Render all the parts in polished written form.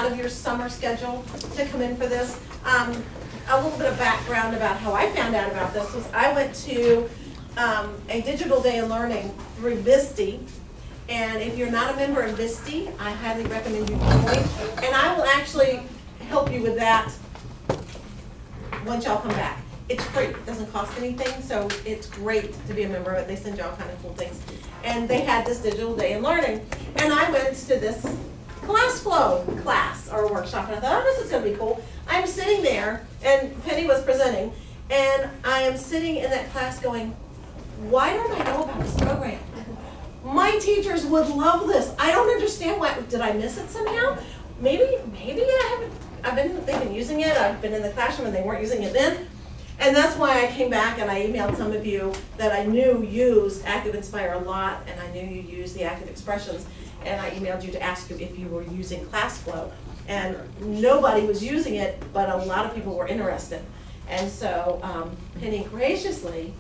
out of your summer schedule to come in for this. A little bit of background about how I found out about this was I went to a digital day of learning through VISTI. And if you're not a member of VISTI, I highly recommend you join. And I will actually help you with that once y'all come back. It's free, it doesn't cost anything, so it's great to be a member of it. They send you all kind of cool things. And they had this digital day of learning. And I went to this ClassFlow class or workshop, and I thought, oh, this is gonna be cool. I'm sitting there, and Penny was presenting, and I am sitting in that class going, why don't I know about this program? My teachers would love this. I don't understand why. Did I miss it somehow? Maybe I haven't. They've been using it. I've been in the classroom and they weren't using it then. And that's why I came back and I emailed some of you that I knew used Active Inspire a lot, and I knew you used the Active Expressions, and I emailed you to ask you if you were using ClassFlow. And nobody was using it, but a lot of people were interested. And so Penny graciously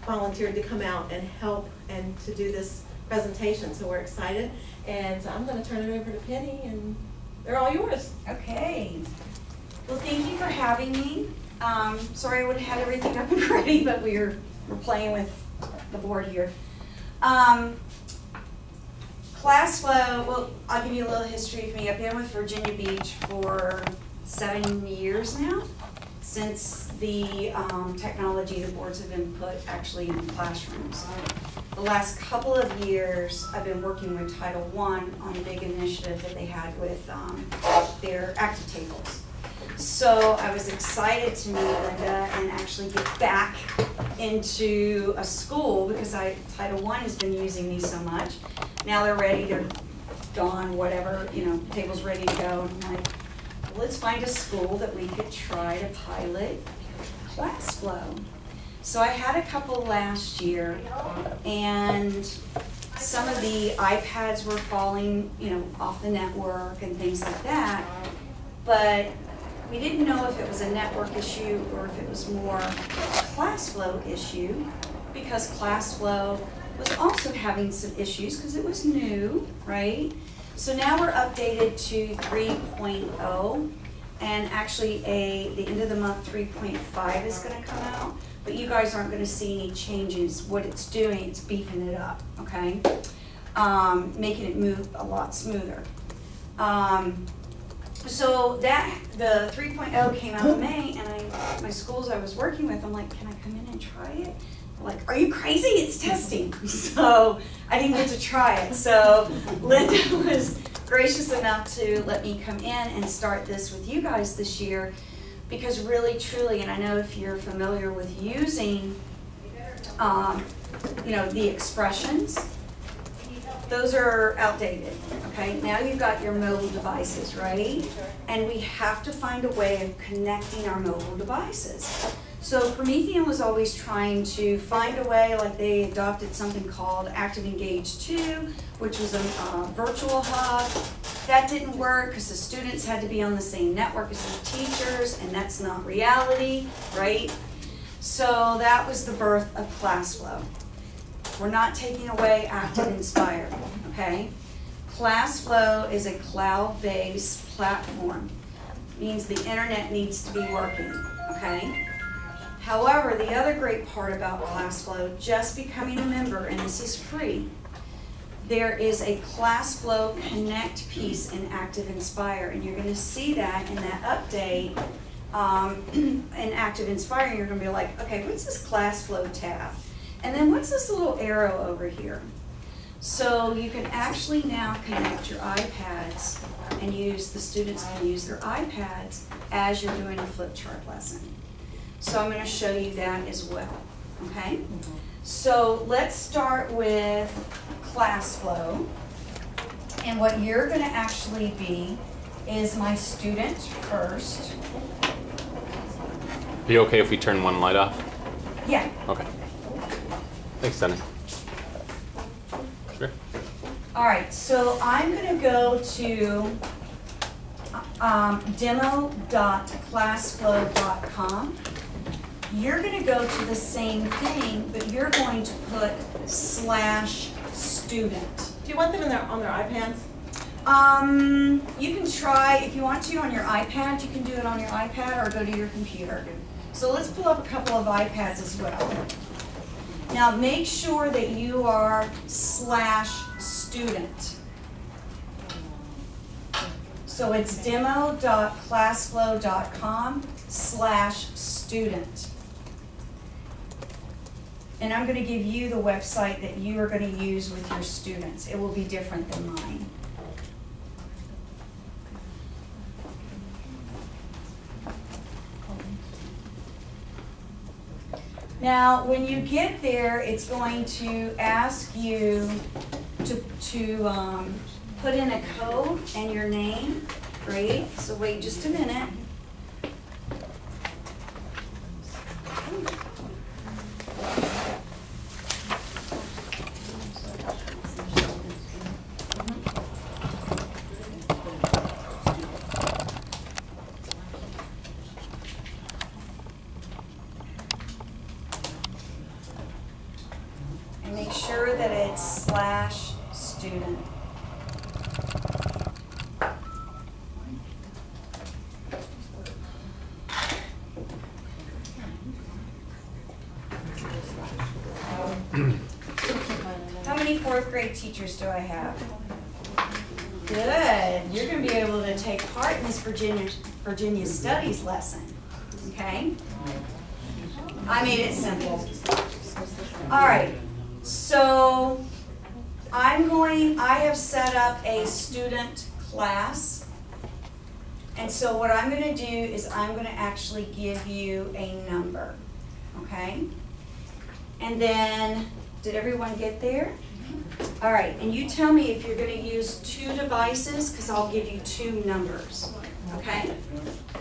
volunteered to come out and help and to do this presentation. So we're excited. And so I'm going to turn it over to Penny, and they're all yours. Okay. Well, thank you for having me. Sorry I would have had everything up and ready, but we're playing with the board here. ClassFlow, well, I'll give you a little history of me. I've been with Virginia Beach for 7 years now, since the technology, the boards have been put actually in the classrooms. The last couple of years, I've been working with Title I on a big initiative that they had with their active tables. So I was excited to meet Linda and actually get back into a school because Title I has been using these so much. Now they're ready, they're gone, whatever, you know, table's ready to go. And I'm like, let's find a school that we could try to pilot ClassFlow. So I had a couple last year, and some of the iPads were falling, you know, off the network and things like that. But we didn't know if it was a network issue or if it was more a ClassFlow issue, because ClassFlow was also having some issues because it was new, right? So now we're updated to 3.0, and actually the end of the month 3.5 is going to come out, but you guys aren't going to see any changes. What it's doing, it's beefing it up, okay? Making it move a lot smoother. So the 3.0 came out in May, and my schools I was working with, I'm like, can I come in and try it? They're like, are you crazy? It's testing. So I didn't get to try it. So Linda was gracious enough to let me come in and start this with you guys this year, because really, truly, and I know if you're familiar with using, you know, the expressions, those are outdated, okay? Now you've got your mobile devices, right? And we have to find a way of connecting our mobile devices. So Promethean was always trying to find a way, like they adopted something called Active Engage 2, which was a virtual hub. That didn't work because the students had to be on the same network as the teachers, and that's not reality, right? So that was the birth of ClassFlow. We're not taking away Active Inspire, okay? ClassFlow is a cloud-based platform. It means the internet needs to be working, okay? However, the other great part about ClassFlow, just becoming a member, and this is free, there is a ClassFlow Connect piece in Active Inspire, and you're going to see that in that update in Active Inspire, and you're going to be like, okay, what's this ClassFlow tab? And then what's this little arrow over here? So you can actually now connect your iPads and the students can use their iPads as you're doing a flip chart lesson. So I'm going to show you that as well, okay? So let's start with ClassFlow. And what you're going to actually be is my student first. Are you okay if we turn one light off? Yeah. Okay. Thanks, Denny. Sure. All right, so I'm going to go to demo.classflow.com. You're going to go to the same thing, but you're going to put /student. Do you want them on their iPads? You can if you want to on your iPad, you can do it on your iPad or go to your computer. So let's pull up a couple of iPads as well. Now make sure that you are /student. So it's demo.classflow.com/student. And I'm going to give you the website that you are going to use with your students. It will be different than mine. Now, when you get there, it's going to ask you to put in a code and your name. Great. So wait just a minute. And make sure that it's /student. How many 4th grade teachers do I have? Good. You're going to be able to take part in this Virginia Studies lesson. Okay? I made it simple. All right. So I have set up a student class. And so what I'm going to do is I'm going to actually give you a number. Okay? And then, did everyone get there? All right, and you tell me if you're going to use 2 devices, because I'll give you 2 numbers. Okay?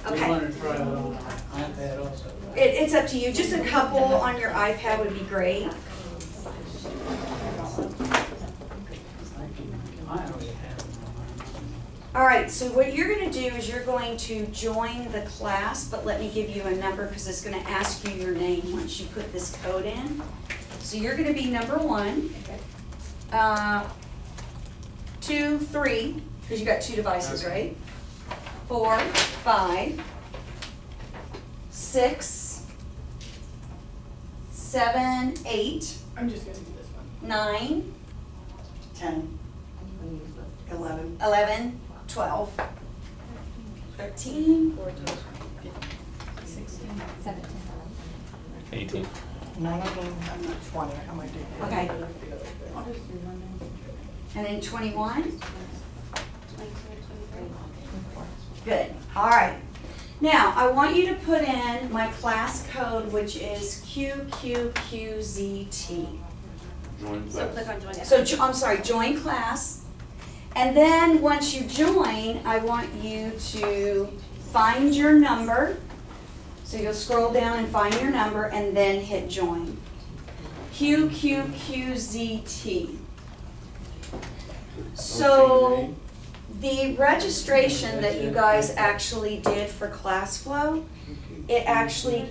Okay. You want to try it on iPad also? It's up to you. Just a couple on your iPad would be great. All right, so what you're going to do is you're going to join the class, but let me give you a number because it's going to ask you your name once you put this code in. So you're going to be number 1, 2, 3, because you got 2 devices, right? 4, 5, 6, 7, 8. I'm just going to do this one. 9, 10, 11, 11, 12, 13, 14, 16, 17, 18. 19, I'm not 20, I might do that. Okay. And then 21. Good. All right. Now, I want you to put in my class code, which is QQQZT. So click on join. So, I'm sorry, join class. And then once you join, I want you to find your number. So you'll scroll down and find your number and then hit join. QQQZT. So the registration that you guys actually did for ClassFlow, it actually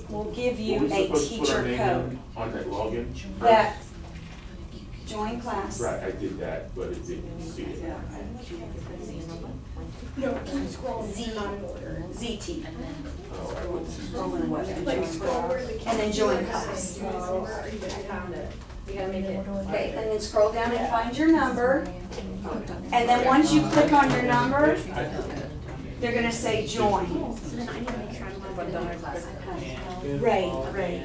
will give you a teacher code. On that login? That join class. Right, I did that, but it didn't see it. No, keep scrolling. ZT. Oh, I went to- Like scroll where the And then join class. I found it. You gotta make it. Okay, and then scroll down and find your number. And then once you click on your number, they're gonna say join. So then I need to make sure I'm on the donor class. Right, right.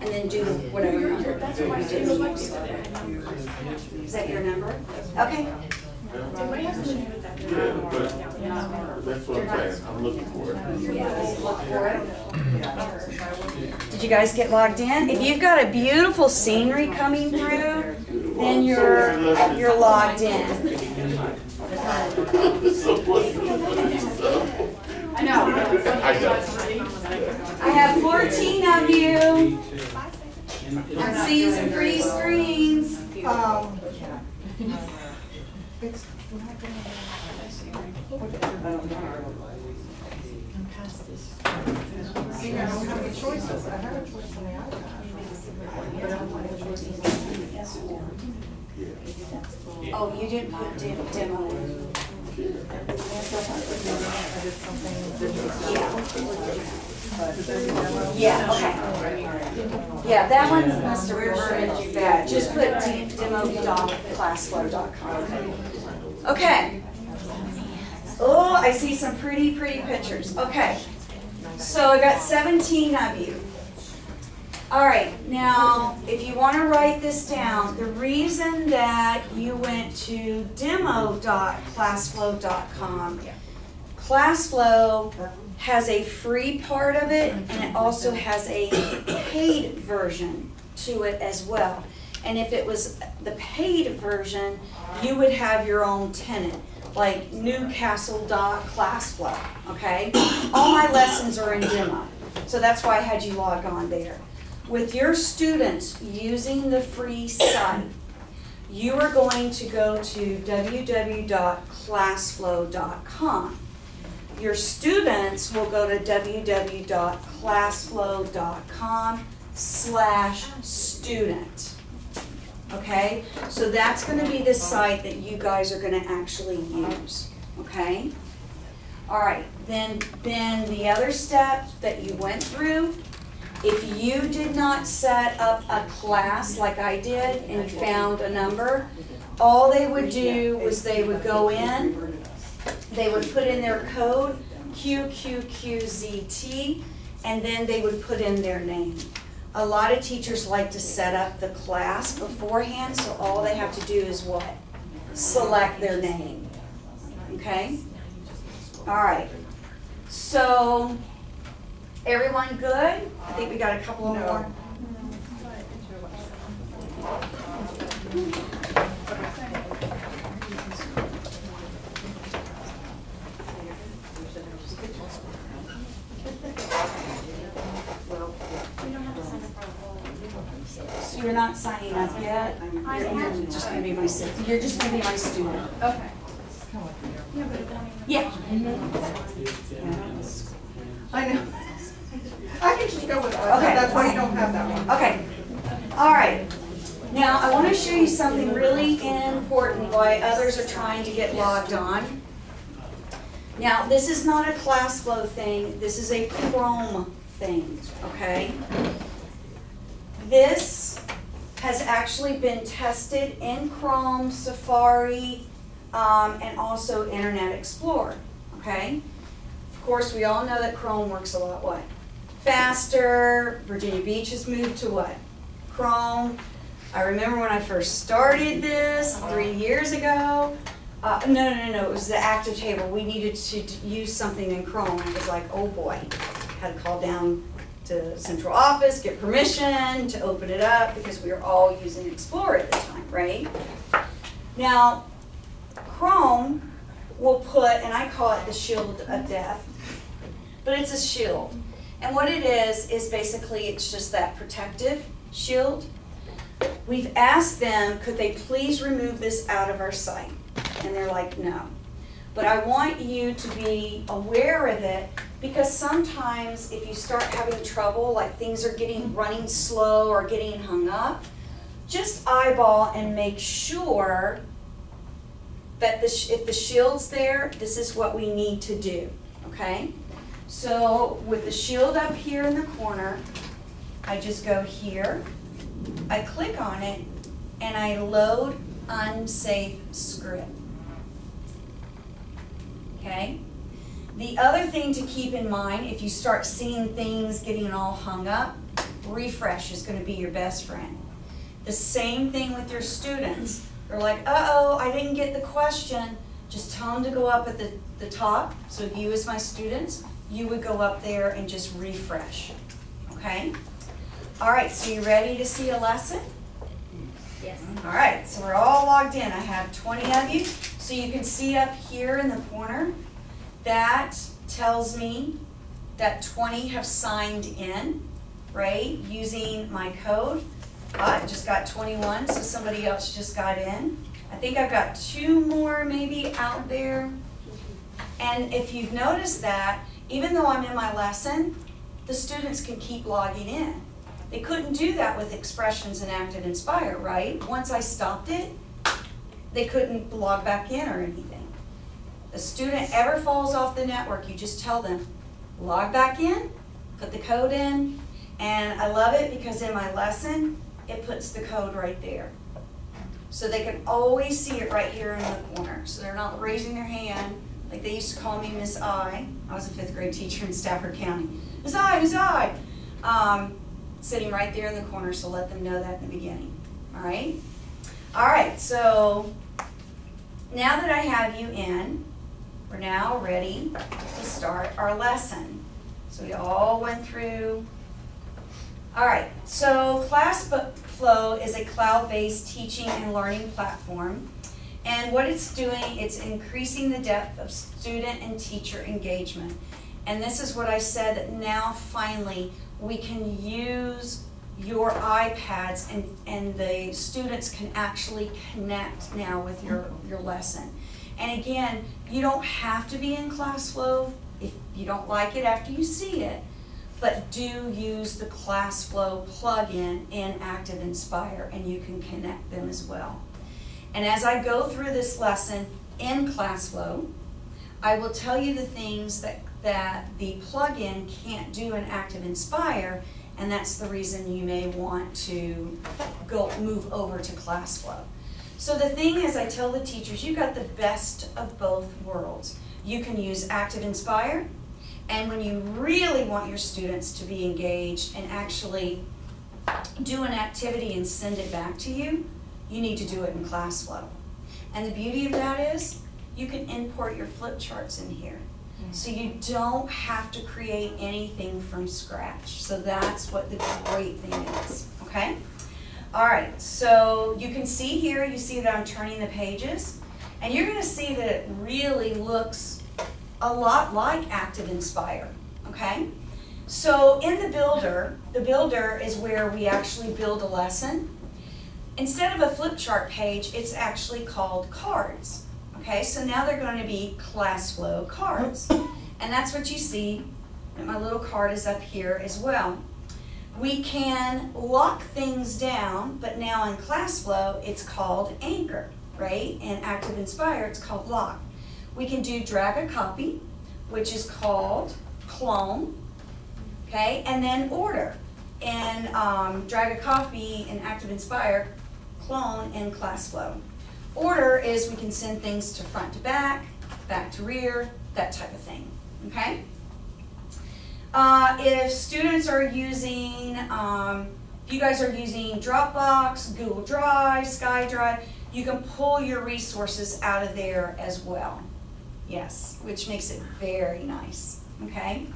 And then do whatever number. That's what I did. Is that your number? Okay. Did my husband do that? Yeah, but that's what I'm saying, I'm looking for it. Look for it. Did you guys get logged in? If you've got a beautiful scenery coming through, then you're logged in. I know. I know. I have 14 of you. I'm seeing some pretty screens. See, I don't have any choices. I have a choice on the iPad. But I don't have a choice. Oh, you didn't put demo in. I did something digital. Yeah, okay. Yeah, that one must have reverted you back. Just put demo.classflow.com. Okay. Oh, I see some pretty pictures. Okay. So I got 17 of you. All right, now if you want to write this down, the reason that you went to demo.classflow.com, ClassFlow has a free part of it, and it also has a paid version to it as well. And if it was the paid version, you would have your own tenant, like newcastle.classflow, okay? All my lessons are in demo, so that's why I had you log on there. With your students using the free site, you are going to go to www.classflow.com. Your students will go to www.classflow.com/student. Okay? So that's going to be the site that you guys are going to actually use. Okay? All right. Then the other step that you went through, if you did not set up a class like I did and you found a number, all they would do was they would go in, they would put in their code, QQQZT, and then they would put in their name. A lot of teachers like to set up the class beforehand, so all they have to do is what? Select their name. Okay? All right. So, everyone good? I think we got a couple of more. So you're not signing up yet? You're just going to be my student. You're just going to be my student. Okay. Yeah. I know. I can just go with that. Okay. That's why you don't have that one. Okay. All right. Now I want to show you something really important why others are trying to get logged on. Now this is not a ClassFlow thing. This is a Chrome thing. Okay. This has actually been tested in Chrome, Safari, and also Internet Explorer. Okay. Of course, we all know that Chrome works a lot what? Faster. Virginia Beach has moved to what? Chrome. I remember when I first started this 3 years ago. No, it was the active table. We needed to use something in Chrome. And I was like, oh boy. Had to call down to central office, get permission to open it up because we were all using Explorer at the time, right? Now, Chrome will put, and I call it the shield of death, but it's a shield. And what it is basically it's just that protective shield. We've asked them, could they please remove this out of our site? And they're like, no. But I want you to be aware of it because sometimes if you start having trouble, like things are running slow or getting hung up, just eyeball and make sure that if the shield's there, this is what we need to do, okay? So with the shield up here in the corner, I just go here, I click on it, and I load unsafe script. Okay? The other thing to keep in mind, if you start seeing things getting all hung up, refresh is going to be your best friend. The same thing with your students. They're like, uh-oh, I didn't get the question. Just tell them to go up at the top. So if you as my students, you would go up there and just refresh. Okay? All right, so you ready to see a lesson? Yes. All right, so we're all logged in. I have 20 of you. So you can see up here in the corner, that tells me that 20 have signed in, right, using my code. I just got 21, so somebody else just got in. I think I've got 2 more maybe out there. And if you've noticed that, even though I'm in my lesson, the students can keep logging in. They couldn't do that with Expressions and Active Inspire, right? Once I stopped it, they couldn't log back in or anything. A student ever falls off the network, you just tell them, log back in, put the code in, and I love it because in my lesson, it puts the code right there. So they can always see it right here in the corner. So they're not raising their hand, like they used to call me Miss I. I was a 5th grade teacher in Stafford County. Miss I, Miss I. Sitting right there in the corner, so let them know that in the beginning, all right? All right, so now that I have you in, we're now ready to start our lesson. So we all went through. All right, so Flow is a cloud-based teaching and learning platform. And what it's doing, it's increasing the depth of student and teacher engagement. And this is what I said, that now finally we can use your iPads and the students can actually connect now with your lesson. And again, you don't have to be in ClassFlow if you don't like it after you see it, but do use the ClassFlow plugin in ActiveInspire and you can connect them as well. And as I go through this lesson in ClassFlow, I will tell you the things that the plugin can't do in ActiveInspire, and that's the reason you may want to move over to ClassFlow. So the thing is, I tell the teachers, you got the best of both worlds. You can use ActiveInspire, and when you really want your students to be engaged and actually do an activity and send it back to you, you need to do it in ClassFlow. And the beauty of that is, you can import your flip charts in here. So you don't have to create anything from scratch. So that's what the great thing is, okay? All right, so you can see here, you see that I'm turning the pages, and you're gonna see that it really looks a lot like ActiveInspire, okay? So in the builder is where we actually build a lesson. Instead of a flip chart page, it's actually called cards. Okay, so now they're going to be ClassFlow cards. And that's what you see, and my little card is up here as well. We can lock things down, but now in ClassFlow, it's called Anchor, right? In ActiveInspire, it's called Lock. We can do drag a copy, which is called Clone, okay? And then Order. And drag a copy in ActiveInspire, Clone in ClassFlow. Order is we can send things to front to back to rear, that type of thing, okay? If students are using, if you guys are using Dropbox, Google Drive, SkyDrive, you can pull your resources out of there as well. Yes, which makes it very nice, okay?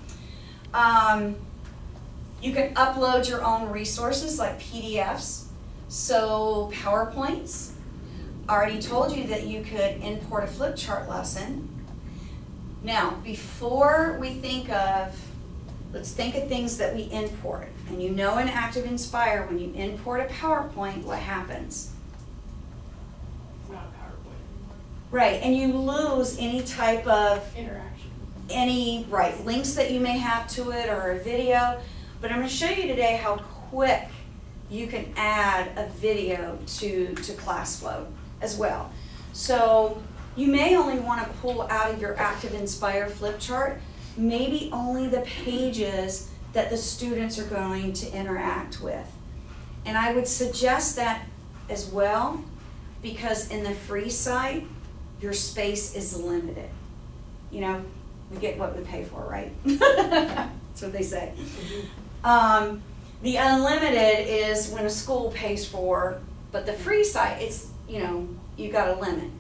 You can upload your own resources like PDFs, so PowerPoints. I already told you that you could import a flip chart lesson. Now, before we think of, let's think of things that we import. And you know in ActiveInspire, when you import a PowerPoint, what happens? It's not a PowerPoint. Right, and you lose any type of Interaction. right, links that you may have to it or a video. But I'm going to show you today how quick you can add a video to ClassFlow as well. So you may only want to pull out of your ActiveInspire flip chart maybe only the pages that the students are going to interact with. And I would suggest that as well, because in the free site, your space is limited. You know, we get what we pay for, right? That's what they say. The unlimited is when a school pays for, but the free site, it's, you know, you got a limit.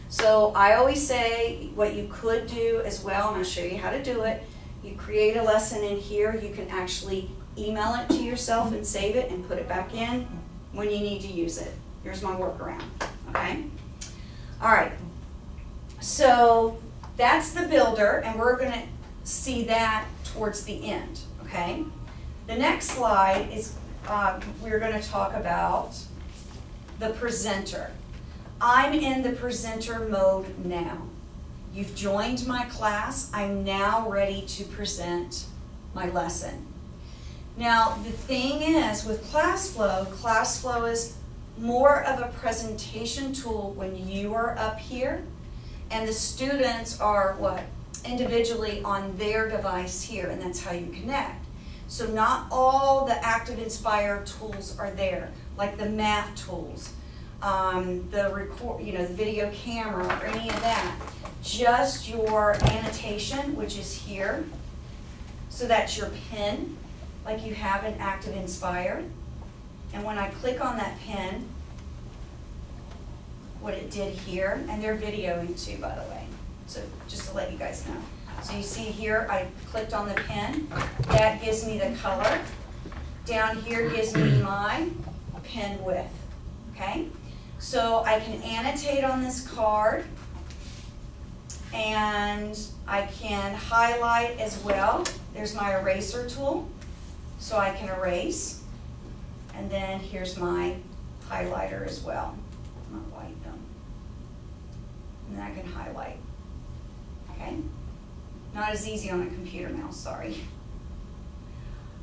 So I always say what you could do as well, and I'll show you how to do it. You create a lesson in here, you can actually email it to yourself and save it and put it back in when you need to use it. Here's my workaround, okay? All right, so that's the builder, and we're gonna see that towards the end, okay? The next slide is, we're gonna talk about the presenter. I'm in the presenter mode now. You've joined my class. I'm now ready to present my lesson. Now, the thing is with ClassFlow is more of a presentation tool when you are up here, and the students are what? Individually on their device here, and that's how you connect. So not all the Active Inspire tools are there, like the math tools, the record, the video camera or any of that. Just your annotation, which is here. So that's your pin, like you have in Active Inspire. And when I click on that pin, what it did here, and they're videoing too, by the way, so just to let you guys know. So you see here, I clicked on the pin, that gives me the color. Down here gives me my pin width, okay? So I can annotate on this card, and I can highlight as well. There's my eraser tool, so I can erase. And then here's my highlighter as well. Not white though. And then I can highlight. Okay? Not as easy on a computer mouse, sorry.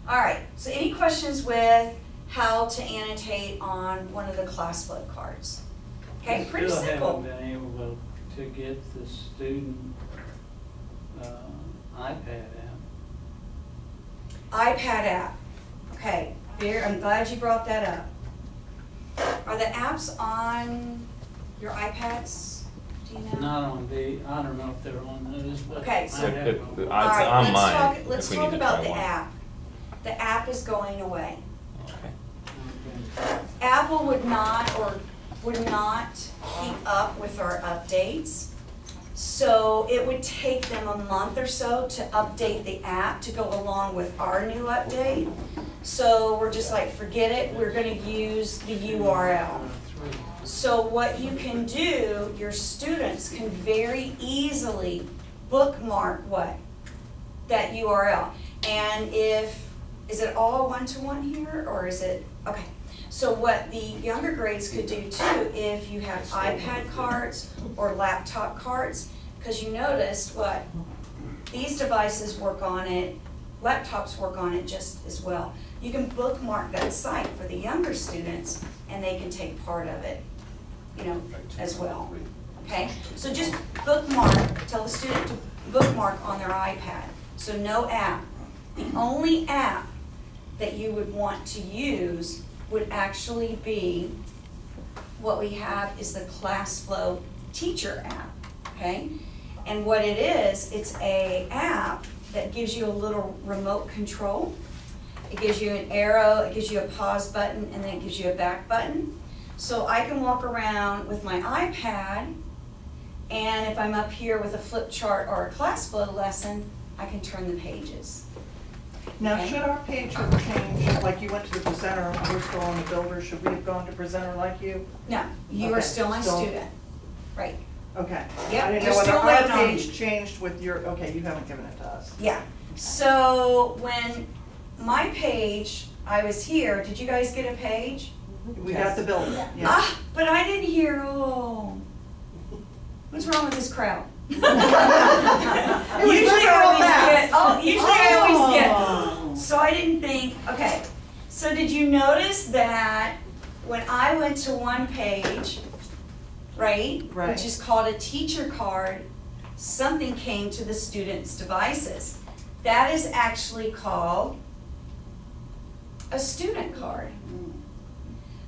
All right, so any questions with how to annotate on one of the class flip cards? Okay, pretty Still simple. haven't been able to get the student iPad app. iPad app. Okay, there, I'm glad you brought that up. Are the apps on your iPads? Do you know? Not on the, I don't know if they're on those, but Okay, I so- have It's them. All right, on let's mine, talk, if let's we talk need to about try the one. app. The app is going away. Okay. Apple would not keep up with our updates. So it would take them a month or so to update the app to go along with our new update. So we're just like, forget it, we're gonna use the URL. So what you can do, your students can very easily bookmark what? That URL. And is it all one-to-one here, or is it, okay. So what the younger grades could do too, if you have iPad cards or laptop cards, because you noticed what? These devices work on it, laptops work on it just as well. You can bookmark that site for the younger students and they can take part of it, as well, okay? So just bookmark, tell the student to bookmark on their iPad. So no app. The only app that you would want to use would actually be, what we have is the ClassFlow teacher app, okay? And what it is, it's an app that gives you a little remote control. It gives you an arrow, it gives you a pause button, and then it gives you a back button. So I can walk around with my iPad, and if I'm up here with a flip chart or a ClassFlow lesson, I can turn the pages. Now, Okay. should our page have changed, like you went to the presenter, and we're still on the builder, should we have gone to presenter like you? No, you are Okay, still my still- student, right? Okay. Yep, I didn't you're know whether still our waiting on page me. changed with your, okay, you haven't given it to us. Yeah, so when my page, I was here, did you guys get a page? We got the builder, yeah. Ah, but I didn't hear, oh. What's wrong with this crowd? It was Usually never I all always that. get, usually I always get. Oh. So I didn't think, okay, so did you notice that when I went to one page, right? Right. Which is called a teacher card, something came to the students' devices. That is actually called a student card.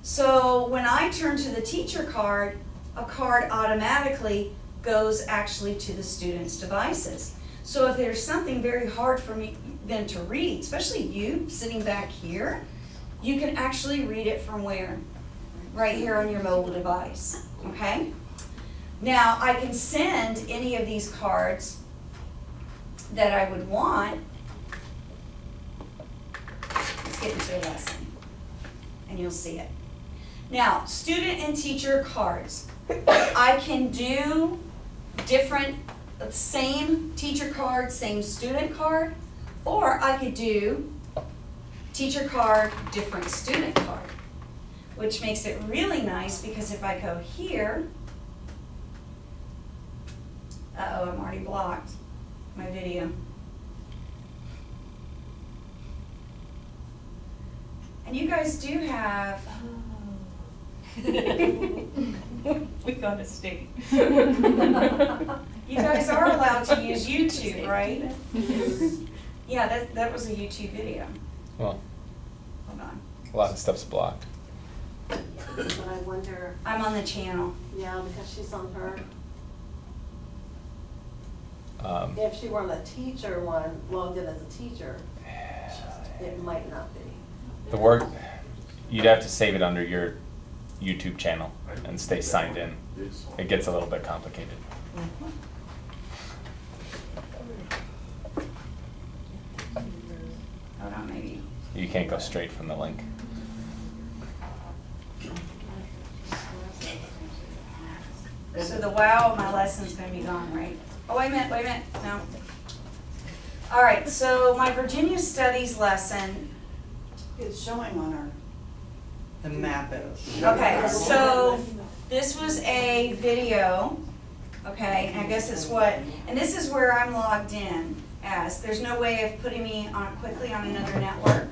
So when I turn to the teacher card, a card automatically goes actually to the students' devices. So if there's something very hard for them to read, especially you sitting back here, you can actually read it from where? Right here on your mobile device, okay? Now, I can send any of these cards that I would want. Let's get into a lesson, and you'll see it. Now, student and teacher cards. I can do different, same teacher card, same student card, or I could do teacher card, different student card, which makes it really nice because if I go here, uh-oh, I'm already blocked my video. And you guys do have, We gotta stay. You guys are allowed to use YouTube, right? Yeah, that was a YouTube video. Well, Hold on. a lot of stuff's blocked. But I wonder, I'm on the channel. yeah, because she's on her, Um, if she were on the teacher one, logged in as a teacher, it might not be. the work, you'd have to save it under your YouTube channel and stay signed in. It gets a little bit complicated. Hold on, maybe. You can't go straight from the link. So the wow of my lesson's gonna be gone, right? Oh, wait a minute, no. All right, so my Virginia Studies lesson, It's showing on our, the map is. okay, so this was a video, okay, and I guess it's what, and this is where I'm logged in as. There's no way of putting me on quickly on another network.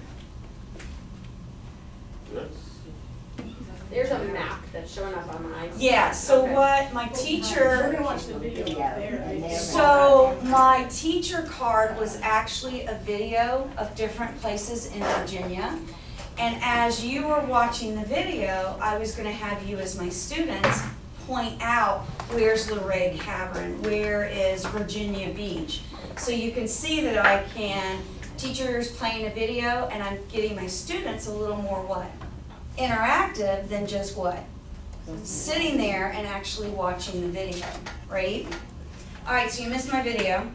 There's a map that's showing up on mine. Yeah, so Okay. what my teacher, the video there. so my teacher card was actually a video of different places in Virginia. And as you were watching the video, I was gonna have you as my students point out where's Lorraine Cavern, where is Virginia Beach. So you can see that I can, teachers playing a video and I'm getting my students a little more what? Interactive than just what? Sitting there and actually watching the video, right? All right, so you missed my video,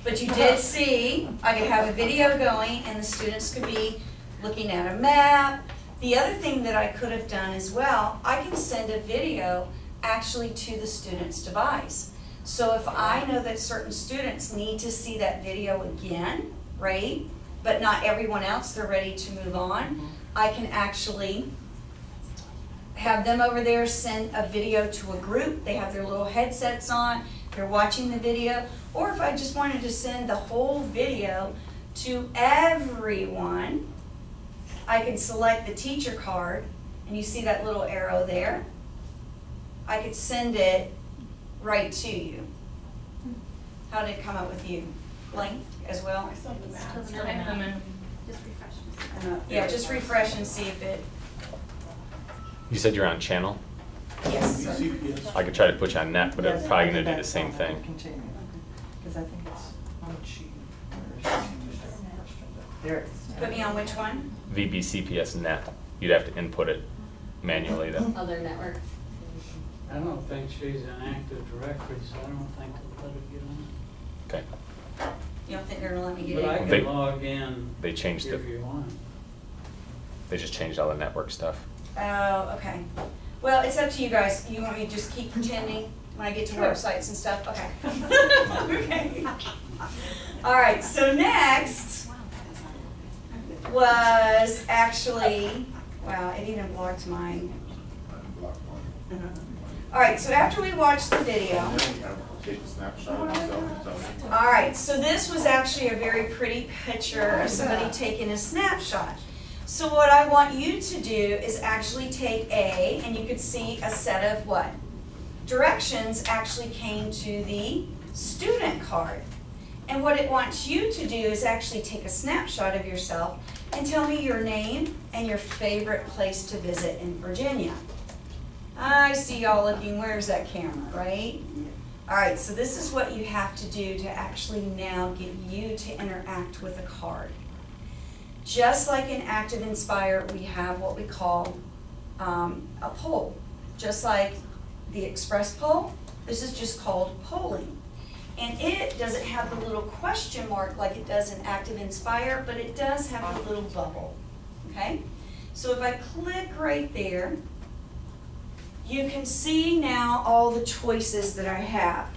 but you did see I could have a video going and the students could be looking at a map. The other thing that I could have done as well, I can send a video actually to the student's device. So if I know that certain students need to see that video again, right? But not everyone else, they're ready to move on, I can actually have them over there send a video to a group. They have their little headsets on, they're watching the video. Or if I just wanted to send the whole video to everyone, I can select the teacher card, and you see that little arrow there. I could send it right to you. How did it come up with you? Blank as well? Just refresh. Yeah, just refresh and see if it, You said you're on channel? yes, sir. I could try to put you on net, but it's probably gonna do the same thing. Continue, because I think it's on the sheet. There it is. Put me on which one? VBCPS net. You'd have to input it manually though. Other networks. I don't think she's an active directory, so I don't think they'll let her get on. Okay. You don't think they're gonna let me get But I in? They- can log in They changed if it. you want. They just changed all the network stuff. Oh, okay. Well, it's up to you guys. You want me to just keep pretending when I get to websites and stuff? Okay. Okay. All right, so next was actually, wow, it even blocked mine. All right, so after we watched the video, Take a snapshot of yourself. all right, so this was actually a very pretty picture of somebody taking a snapshot. So what I want you to do is actually take and you could see a set of what? Directions actually came to the student card. And what it wants you to do is actually take a snapshot of yourself and tell me your name and your favorite place to visit in Virginia. I see y'all looking, where's that camera, right? All right, so this is what you have to do to actually now get you to interact with a card. Just like in Active Inspire, we have what we call a poll. Just like the Express poll, this is just called polling. And it doesn't have the little question mark like it does in Active Inspire, but it does have a little bubble, okay? So if I click right there, you can see now all the choices that I have.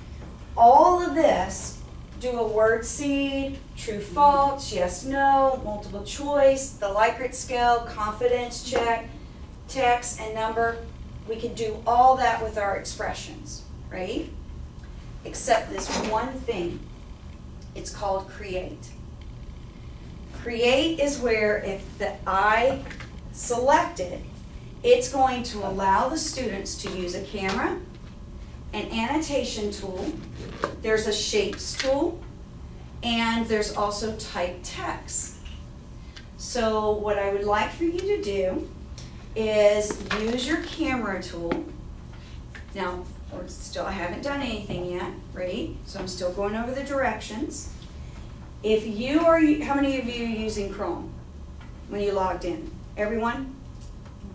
All of this, do a word seed, true, false, yes, no, multiple choice, the Likert scale, confidence check, text, and number. We can do all that with our expressions, right? Except this one thing. It's called create. Create is where if I select it, It's going to allow the students to use a camera, an annotation tool, there's a shapes tool, and there's also type text. So what I would like for you to do is use your camera tool. Now, I haven't done anything yet, right? So I'm still going over the directions. If you are, how many of you are using Chrome when you logged in? Everyone?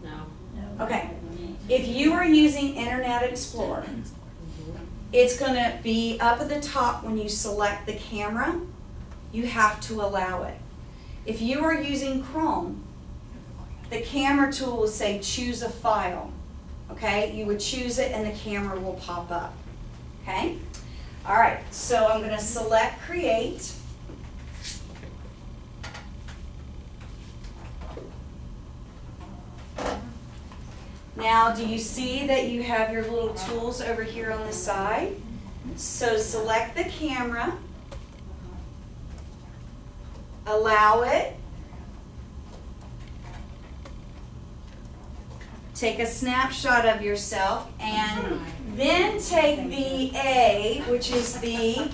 No. Okay. If you are using Internet Explorer, it's going to be up at the top when you select the camera. You have to allow it. If you are using Chrome, the camera tool will say choose a file. Okay? You would choose it and the camera will pop up. Okay? All right. So I'm going to select create. Now, do you see that you have your little tools over here on the side? So select the camera, allow it, take a snapshot of yourself, and then take the A, which is the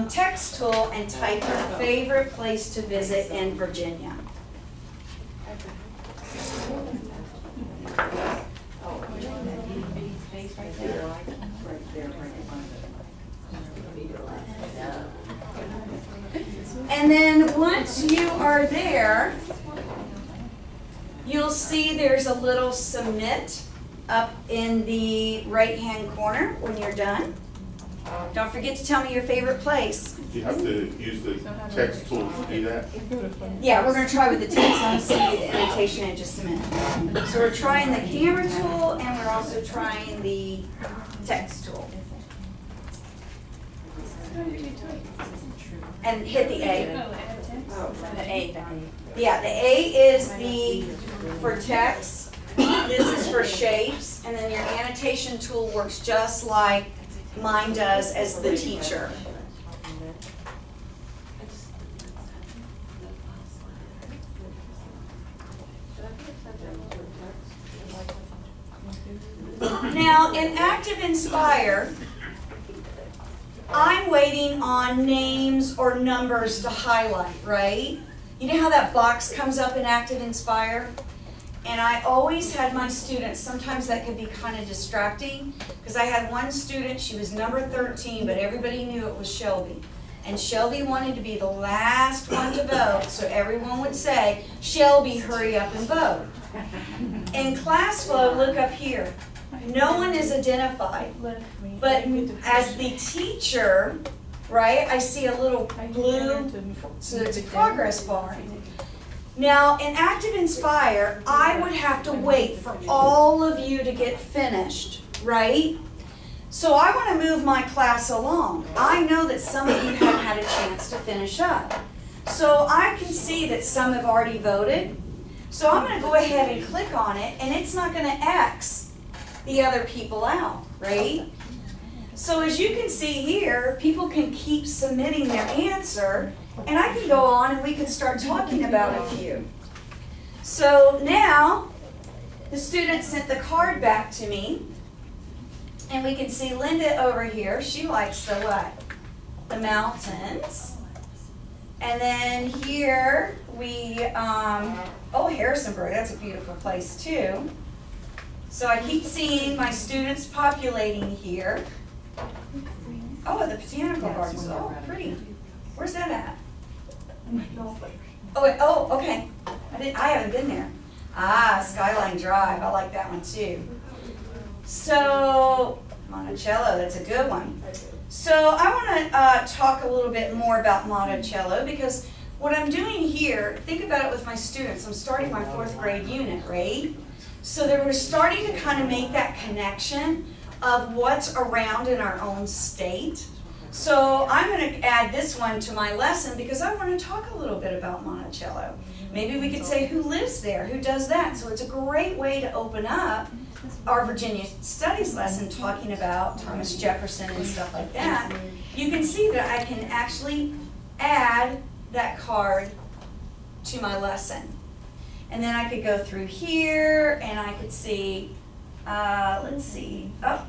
text tool, and type your favorite place to visit in Virginia. And then once you are there, you'll see there's a little submit up in the right-hand corner when you're done. Don't forget to tell me your favorite place. You have to use the text tool to do that? Yeah, we're going to try with the text. I'll see the annotation in just a minute. So we're trying the camera tool, and we're also trying the text tool. And hit the A. Oh, the A. Yeah, the A is the for text. This is for shapes, and then your annotation tool works just like mine does as the teacher. Now, in Active Inspire, I'm waiting on names or numbers to highlight, right? You know how that box comes up in Active Inspire? And I always had my students, sometimes that could be kind of distracting, because I had one student, she was number 13, but everybody knew it was Shelby. And Shelby wanted to be the last one to vote, so everyone would say, Shelby, hurry up and vote. In ClassFlow, look up here. No one is identified, but as the teacher, right, I see a little blue, so it's a progress bar. Now, in Active Inspire, I would have to wait for all of you to get finished, right? So I want to move my class along. I know that some of you haven't had a chance to finish up. So I can see that some have already voted. So I'm going to go ahead and click on it, and it's not going to X the other people out, right? So as you can see here, people can keep submitting their answer, and I can go on and we can start talking about a few. So now, the student sent the card back to me, and we can see Linda over here. She likes the what? The mountains. And then here we, oh, Harrisonburg, that's a beautiful place too. So I keep seeing my students populating here. Oh, the botanical gardens. Oh, pretty. Where's that at? Oh, wait, oh, okay. I haven't been there. Ah, Skyline Drive. I like that one too. So, Monticello, that's a good one. So I want to talk a little bit more about Monticello, because what I'm doing here, think about it with my students. I'm starting my 4th grade unit, right? So that we're starting to kind of make that connection of what's around in our own state. So I'm going to add this one to my lesson because I want to talk a little bit about Monticello. Maybe we could say who lives there, who does that. So it's a great way to open up our Virginia Studies lesson talking about Thomas Jefferson and stuff like that. You can see that I can actually add that card to my lesson. And then I could go through here and I could see, let's see, oh,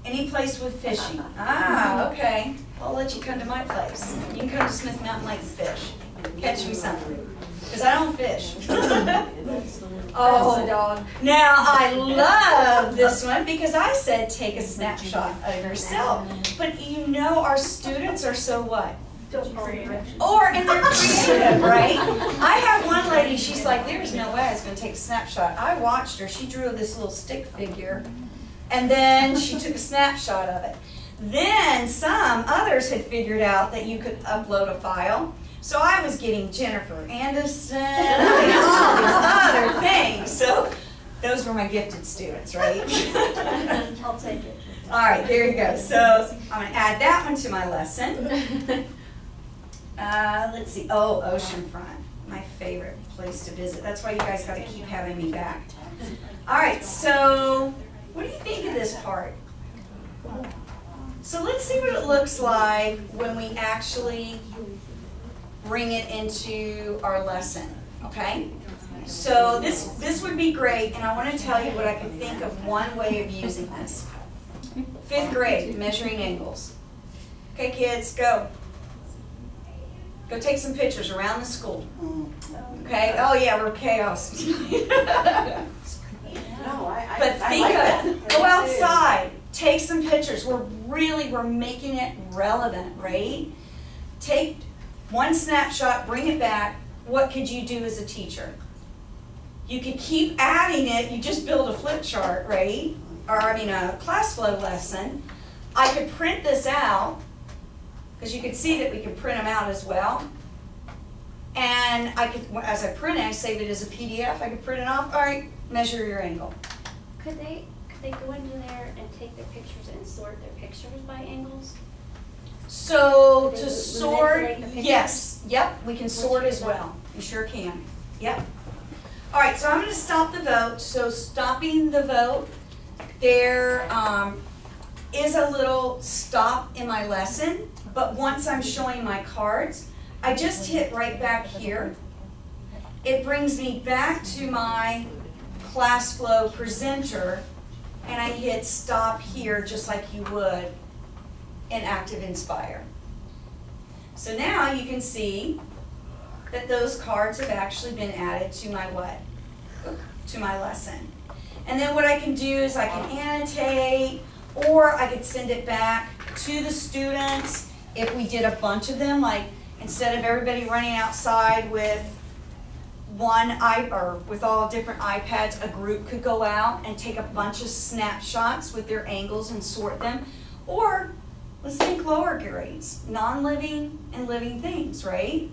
any place with fishing. Ah, okay. I'll let you come to my place. You can come to Smith Mountain Lake and fish. Catch me something. Because I don't fish. Oh, dog. Now I love this one because I said take a snapshot of yourself. But you know our students are so what? And they're creative, right? I had one lady, she's like, there's no way I was going to take a snapshot. I watched her. She drew this little stick figure, and then she took a snapshot of it. Then some others had figured out that you could upload a file. So I was getting Jennifer Anderson and all these other things. So those were my gifted students, right? I'll take it. All right, there you go. So I'm going to add that one to my lesson. Let's see. Oh, oceanfront, my favorite place to visit. That's why you guys got to keep having me back. All right, so what do you think of this part? So let's see what it looks like when we actually bring it into our lesson, okay? So this would be great, and I want to tell you what I can think of one way of using this. 5th grade, measuring angles. Okay, kids, go. Go take some pictures around the school. Okay? Oh yeah, we're chaos. But think of it. Go outside. Take some pictures. We're making it relevant, right? Take one snapshot, bring it back. What could you do as a teacher? You could keep adding it. You just build a flip chart, right? Or I mean a class flow lesson. I could print this out, because you can see that we can print them out as well. And I could, as I print it, I save it as a PDF. I could print it off. All right, measure your angle. Could they go into there and take their pictures and sort their pictures by angles? So They to would sort, manipulate the pictures? yes, yep, we can sort as well. You sure can. Yep. All right, so I'm going to stop the vote. So stopping the vote, there is a little stop in my lesson, but once I'm showing my cards, I just hit right back here. It brings me back to my class flow presenter, and I hit stop here just like you would in Active Inspire. So now you can see that those cards have actually been added to my what? To my lesson. And then what I can do is I can annotate, or I could send it back to the students if we did a bunch of them, like instead of everybody running outside with with all different iPads, a group could go out and take a bunch of snapshots with their angles and sort them. Or let's think lower grades, non-living and living things, right? And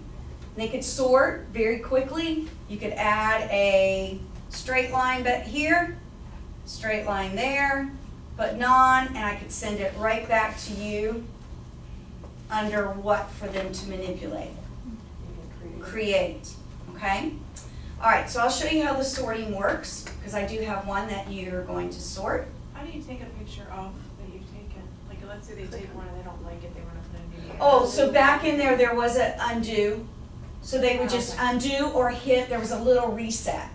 they could sort very quickly. You could add a straight line but here, straight line there, but non, and I could send it right back to you under what for them to manipulate. Create, okay? All right, so I'll show you how the sorting works, because I do have one that you're going to sort. How do you take a picture off that you've taken? Like, let's say they take one and they don't like it, they want to put a video. Oh, so back in there was an undo. So they would just undo or hit, there was a little reset.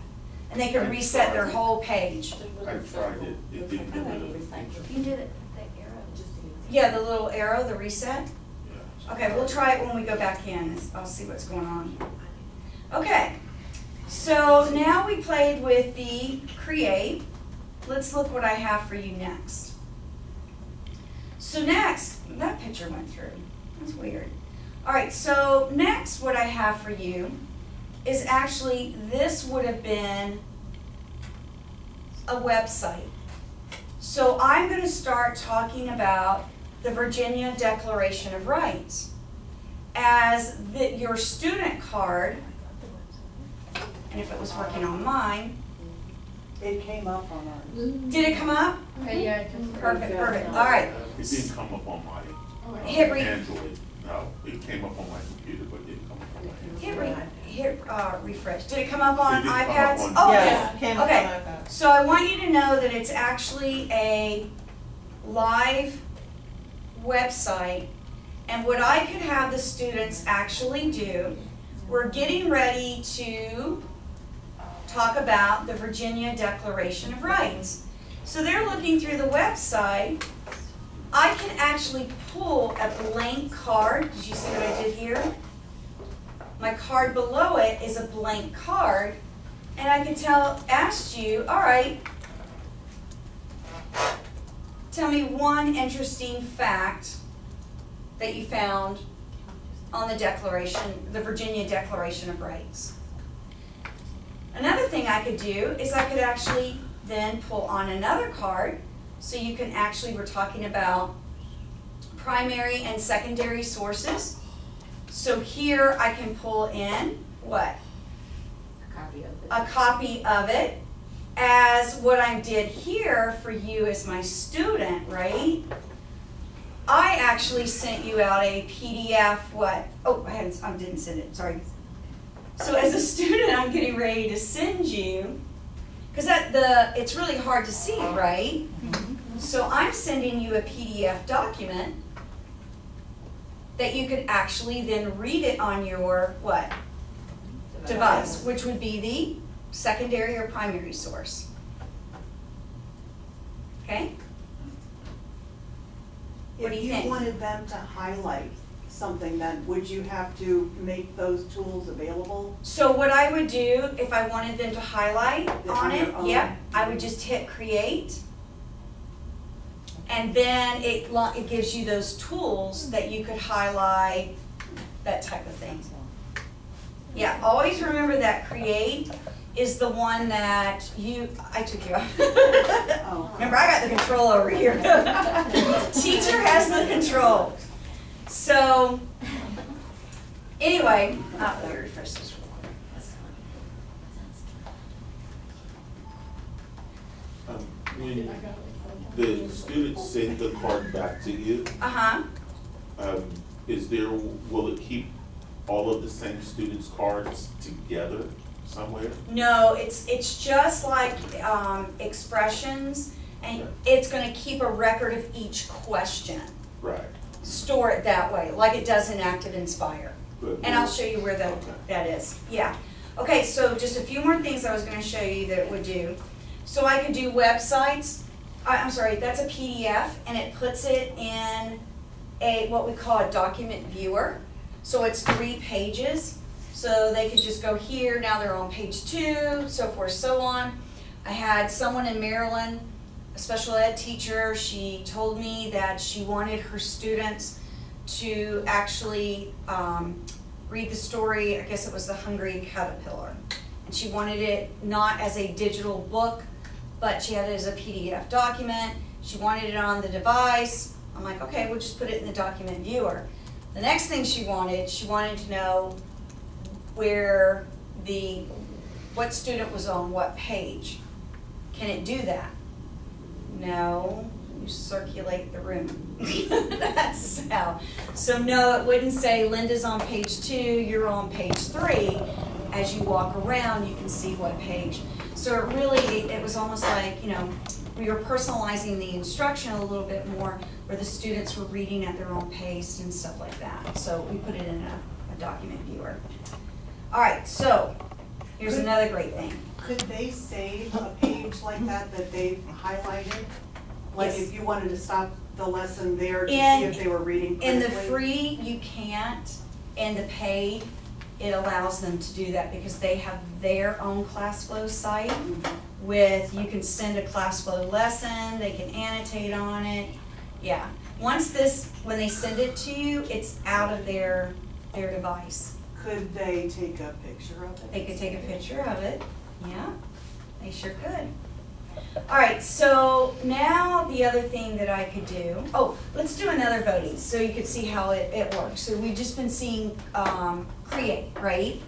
And they could reset their whole page. I tried it, it didn't give me the feature. You did it, the arrow. Yeah, the little arrow, the reset. Yeah. Okay, we'll try it when we go back in. I'll see what's going on. Okay, so now we played with the create. Let's look what I have for you next. So next, that picture went through. That's weird. All right, so next what I have for you is actually, this would have been a website. So I'm going to start talking about the Virginia Declaration of Rights as your student card, and if it was working on mine. It came up on ours. Did it come up? Yeah. Perfect, perfect. All right. It didn't come up on my Hit Android. No, it came up on my computer, but it didn't come up on my Android. Hit refresh. Did it come up on It did come up iPads? on- Oh, Yes, came up on okay. iPad. So I want you to know that it's actually a live website, and what I could have the students actually do, we're getting ready to talk about the Virginia Declaration of Rights. So they're looking through the website. I can actually pull a blank card. Did you see what I did here? My card below it is a blank card, and I can ask you, all right, tell me one interesting fact that you found on the Virginia Declaration of Rights. Another thing I could do is I could actually then pull on another card, so you can actually, we're talking about primary and secondary sources. So here I can pull in what? A copy of it. A copy of it, as what I did here for you as my student, right? I actually sent you out a PDF, what? Oh, I didn't send it, sorry. So as a student, I'm getting ready to send you, because it's really hard to see, right? So I'm sending you a PDF document that you could actually then read it on your, what? Device, which would be the secondary or primary source. Okay? What do you think? If you wanted them to highlight something, then would you have to make those tools available? So what I would do if I wanted them to highlight on On your it, own? yep, I would just hit create. And then it gives you those tools that you could highlight, that type of thing. Yeah, always remember that create is the one that I took you off. Oh. Remember, I got the control over here. Teacher has the control. So, anyway, let me refresh this real quick. When the students send the card back to you, Uh-huh. will it keep all of the same students' cards together somewhere? No, it's just like expressions, and it's going to keep a record of each question. Right. Store it that way, like it does in Active Inspire. Good. And I'll show you where that is. Yeah. Okay, so just a few more things I was going to show you that it would do. So I could do websites. I'm sorry, that's a PDF, and it puts it in what we call a document viewer. So it's 3 pages. So they could just go here, now they're on page 2, so forth, so on. I had someone in Maryland, a special ed teacher, she told me that she wanted her students to actually read the story, I guess it was The Hungry Caterpillar. And she wanted it not as a digital book, but she had it as a PDF document. She wanted it on the device. I'm like, okay, we'll just put it in the document viewer. The next thing she wanted to know what student was on what page. Can it do that? No, you circulate the room. That's how. So no, it wouldn't say Linda's on page 2, you're on page 3. As you walk around, you can see what page. So it was almost like, we were personalizing the instruction a little bit more, where the students were reading at their own pace and stuff like that. So we put it in a document viewer. All right, so here's another great thing. Could they save a page like that they've highlighted? Like Yes. if you wanted to stop the lesson there to see In- if they were reading In correctly? the free, you can't. In the paid, it allows them to do that because they have their own ClassFlow site with, you can send a ClassFlow lesson, they can annotate on it. Yeah. When they send it to you, it's out of their device. Could they take a picture of it? They could take a picture of it. Yeah, they sure could. All right, so now the other thing that I could do, let's do another voting so you can see how it works. So we've just been seeing create, right?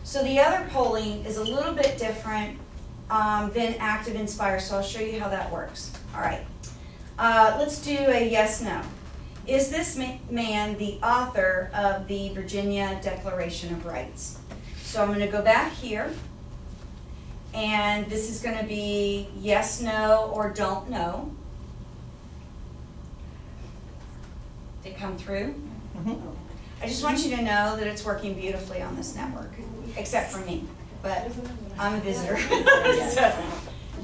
So the other polling is a little bit different than Active Inspire, so I'll show you how that works. All right, let's do a yes, no. Is this man the author of the Virginia Declaration of Rights? So I'm going to go back here, and this is going to be yes, no, or don't know. Did it come through? I just want you to know that it's working beautifully on this network, except for me. but I'm a visitor. So,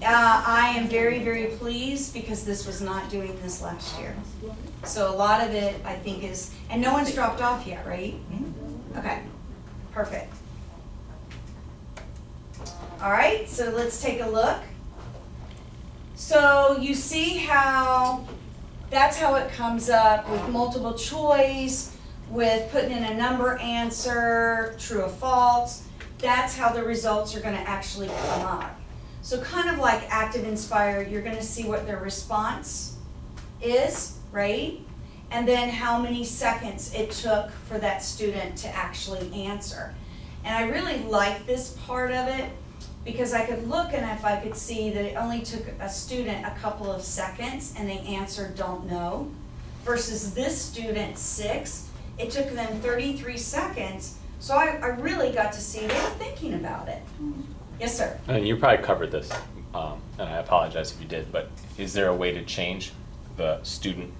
I am very, very pleased because this was not doing this last year. So a lot of it, I think, is, and no one's dropped off yet, right? Okay, perfect. All right, so let's take a look. So you see how, that's how it comes up with multiple choice, with putting in a number answer, true or false. That's how the results are gonna actually come up. So kind of like Active Inspire, you're gonna see what their response is, right? And then how many seconds it took for that student to actually answer. And I really like this part of it because I could look and if I could see that it only took a student a couple of seconds and they answered don't know, versus this student 6, it took them 33 seconds. So I really got to see they were thinking about it. Yes, sir. And you probably covered this, and I apologize if you did, but is there a way to change the student,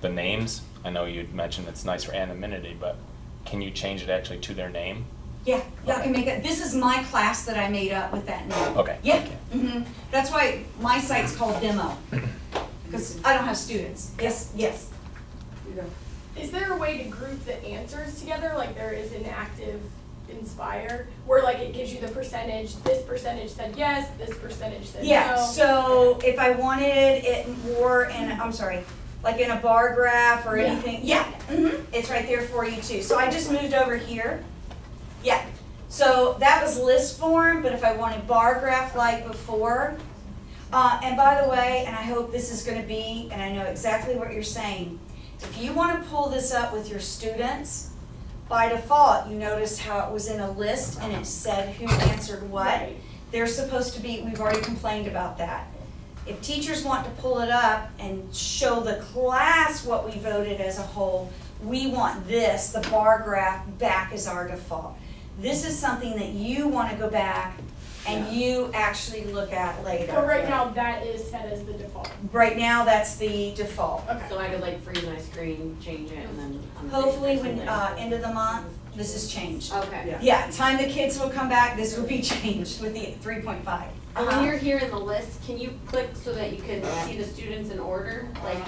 the names? I know you'd mentioned it's nice for anonymity, but can you change it actually to their name? Yeah, y'all can make it. This is my class that I made up with that name. Okay. Yeah. That's why my site's called Demo, because I don't have students. Yes, yes. Is there a way to group the answers together like there is in Active Inspire, where like it gives you the percentage, this percentage said yes, this percentage said Yeah, no? so if I wanted it more in, I'm sorry, like in a bar graph or anything, it's right there for you too. So I just moved over here. Yeah, so that was list form, but if I wanted bar graph like before, and by the way, and I hope this is gonna be, and I know exactly what you're saying, if you wanna pull this up with your students, by default, you noticed how it was in a list and it said who answered what. Right. They're supposed to be, we've already complained about that. If teachers want to pull it up and show the class what we voted as a whole, we want this, the bar graph, back as our default. This is something that you want to go back and you actually look at later. But right now that is set as the default. Right now, that's the default. Okay. So I could like freeze my screen, change it, and then. Hopefully, when end of the month, this is changed. Okay. Yeah, time the kids will come back, this will be changed with the 3.5. And when you're here in the list, can you click so that you can see the students in order? Like,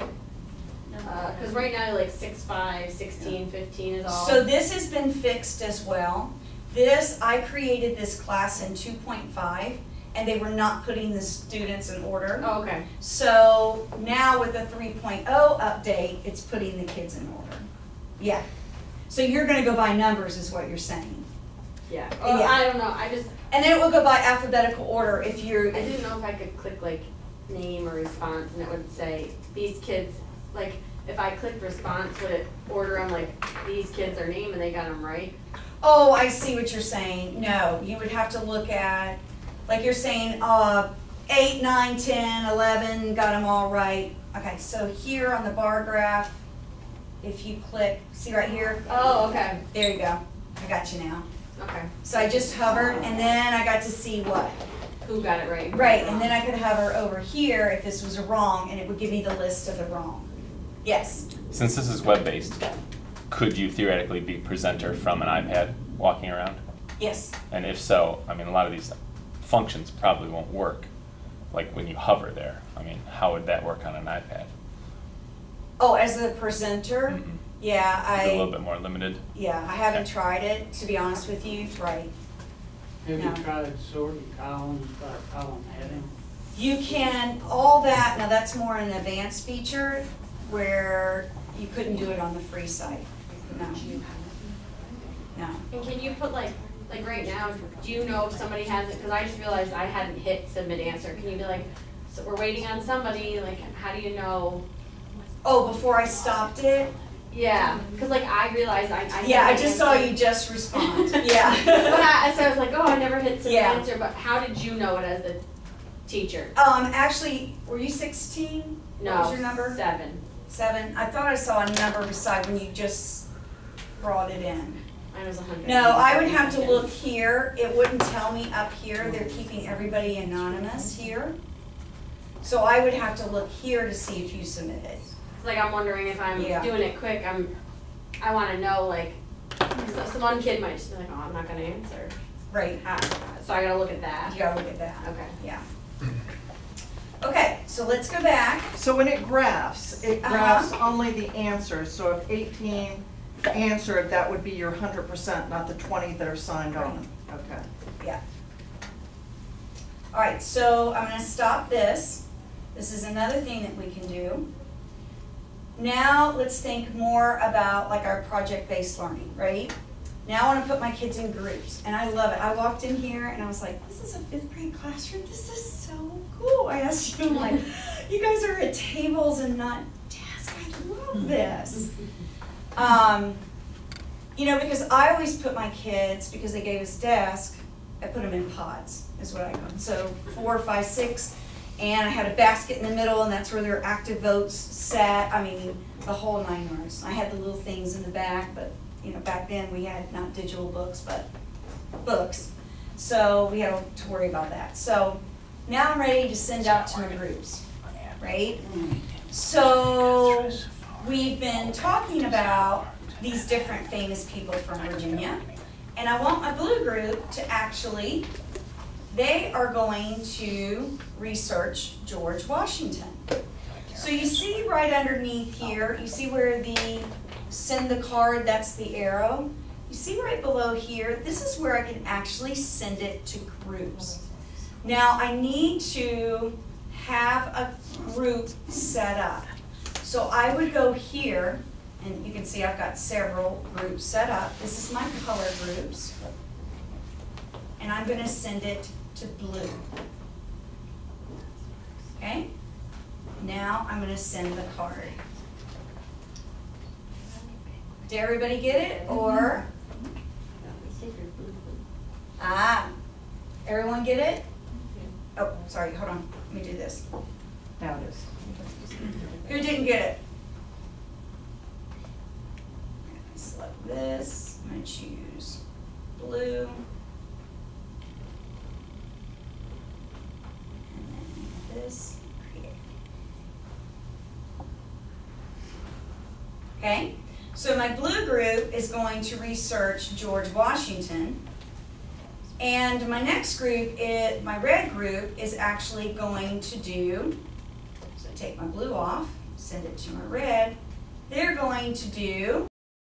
because right now like 6, 5, 16, 15 is all. So this has been fixed as well. This, I created this class in 2.5 and they were not putting the students in order. Oh, okay. So now with the 3.0 update, it's putting the kids in order. Yeah. So you're gonna go by numbers is what you're saying. Yeah. Oh, Yeah. I don't know. I just. And then it will go by alphabetical order if you're. I didn't know if I could click like name or response and it would say these kids, like if I clicked response, would it order them like these kids are name and they got them right? Oh, I see what you're saying. No, you would have to look at, like you're saying, 8, 9, 10, 11, got them all right. Okay, so here on the bar graph, if you click, see right here? Oh, okay. There you go. I got you now. Okay. So I just hovered and then I got to see what? Who got it right? Right, and then I could hover over here if this was a wrong and it would give me the list of the wrong. Yes. Since this is web-based, could you theoretically be presenter from an iPad walking around? Yes. And if so, I mean, a lot of these functions probably won't work, like when you hover there. I mean, how would that work on an iPad? Oh, as a presenter? Mhm. Yeah, Is it a little bit more limited? Yeah, I haven't Okay. tried it, to be honest with you, right. Have No. you tried sorting columns by column heading? You can, all that, now that's more an advanced feature where you couldn't do it on the free site. No. No. And can you put like right now, do you know if somebody has it? Because I just realized I hadn't hit submit answer. Can you be like, so we're waiting on somebody, like how do you know? Oh, before I stopped it? Yeah, because like I realized I Yeah, I hit just saw answer. you just respond, yeah. So I was like, oh, I never hit submit Yeah. answer, but how did you know it as the teacher? Actually, were you 16? No, What was your number? 7. 7? I thought I saw a number beside when you just brought it in. Mine was 100. No, I would have to look here. It wouldn't tell me up here. They're keeping everybody anonymous here. So I would have to look here to see if you submitted. Like I'm wondering if I'm Yeah. doing it quick. I want to know like, so one kid might just be like, oh, I'm not gonna answer. Right, So I gotta look at that. you gotta look at that, Okay. yeah. Okay, so let's go back. So when it graphs Uh-huh. graphs only the answers, so if 18 answered, that would be your 100%, not the 20 that are signed on. Okay. Yeah. All right, so I'm gonna stop this. This is another thing that we can do. Now, let's think more about like our project-based learning, right? Now I wanna put my kids in groups, and I love it. I walked in here and I was like, this is a 5th grade classroom, this is so cool. I asked you, like, you guys are at tables and not desks, I love this. You know, because I always put my kids, because they gave us desks, I put them in pods, is what I call them. So 4, 5, 6, and I had a basket in the middle, and that's where their active votes sat. I mean, the whole 9 yards. I had the little things in the back, but you know, back then we had not digital books, but books. So we had to worry about that. So now I'm ready to send out to my groups, right? So we've been talking about these different famous people from Virginia. And I want my blue group to actually, they are going to research George Washington. So you see right underneath here, you see where the send the card, that's the arrow. You see right below here, this is where I can actually send it to groups. Now I need to have a group set up. So I would go here, and you can see I've got several groups set up. This is my color groups. And I'm gonna send it to blue. Okay? Now I'm gonna send the card. Did everybody get it, or? Everyone get it? Oh, sorry, hold on, let me do this. Now it is. Who didn't get it? Select this, I'm gonna choose blue. And then this, create. Okay, so my blue group is going to research George Washington. And my next group, my red group, is actually going to do, so take my blue off, send it to my red. They're going to do